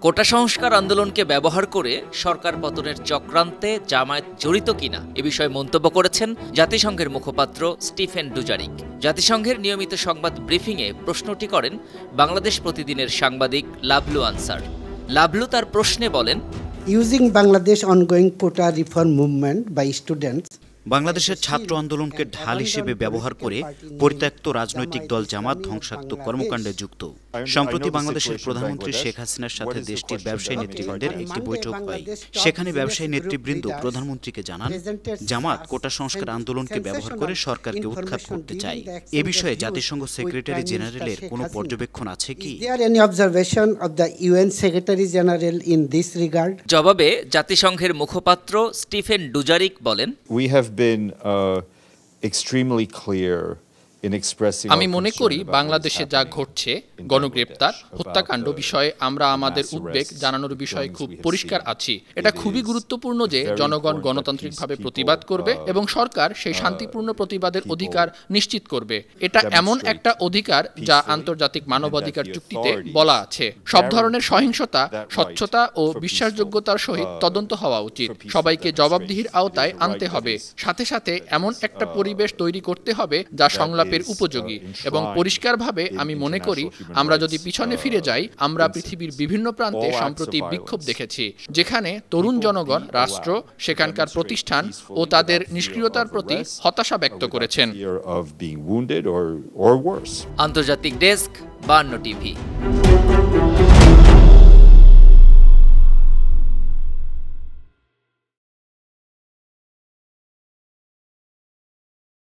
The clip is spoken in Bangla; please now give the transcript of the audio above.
কোটা সংস্কার আন্দোলনকে ব্যবহার করে সরকার পতনের চক্রান্তে জামায়াত জড়িত কিনা এ বিষয়ে মন্তব্য করেছেন জাতিসংঘের মুখপাত্র স্টিফেন ডুজারিক। জাতিসংঘের নিয়মিত সংবাদ ব্রিফিংয়ে প্রশ্নটি করেন বাংলাদেশ প্রতিদিনের সাংবাদিক লাভলু আনসার। লাভলু তার প্রশ্নে বলেন, using Bangladesh ongoing quota reform movement by students, বাংলাদেশের ছাত্র আন্দোলনকে ঢাল হিসেবে ব্যবহার করে পরিত্যক্ত রাজনৈতিক দল জামাত ধ্বংসাত্মক কর্মকাণ্ডে যুক্ত। সম্প্রতি বাংলাদেশের প্রধানমন্ত্রী শেখ হাসিনার সাথে দেশটির ব্যবসায়ী নেতৃবৃন্দের একটি বৈঠক হয়। সেখানে ব্যবসায়ী নেতৃবৃন্দ প্রধানমন্ত্রীকে জানান, জামাত কোটা সংস্কার আন্দোলনকে ব্যবহার করে সরকারকে উৎখাত করতে চায়। এ বিষয়ে জাতিসংঘ সেক্রেটারি জেনারেলের কোনো পর্যবেক্ষণ আছে কি? জবাবে জাতিসংঘের মুখপাত্র স্টিফেন ডুজারিক বলেন, আমি মনে করি বাংলাদেশে যা ঘটছে, গণগ্রেপ্তার, হত্যাকাণ্ড বিষয়ে আমরা আমাদের উদ্বেগ জানানোর বিষয়ে খুব পরিষ্কার আছি। এটা খুবই গুরুত্বপূর্ণ যে জনগণ গণতান্ত্রিকভাবে প্রতিবাদ করবে এবং সরকার সেই শান্তিপূর্ণ প্রতিবাদের অধিকার নিশ্চিত করবে। এটা এমন একটা অধিকার যা আন্তর্জাতিক মানবাধিকার চুক্তিতে বলা আছে। সব ধরনের সহিংসতা স্বচ্ছতা ও বিশ্বাসযোগ্যতার সহিত তদন্ত হওয়া উচিত। সবাইকে জবাবদিহির আওতায় আনতে হবে। সাথে সাথে এমন একটা পরিবেশ তৈরি করতে হবে যা সংলাপের উপযোগী এবং পরিষ্কারভাবে আমি মনে করি আমরা যদি পিছনে ফিরে যাই, আমরা পৃথিবীর বিভিন্ন প্রান্তে সম্প্রতি বিক্ষোভ দেখেছি যেখানে তরুণ জনগণ রাষ্ট্র, সেখানকার প্রতিষ্ঠান ও তাদের নিষ্ক্রিয়তার প্রতি হতাশা ব্যক্ত করেছেন। আন্তর্জাতিক ডেস্ক 52 টিভি।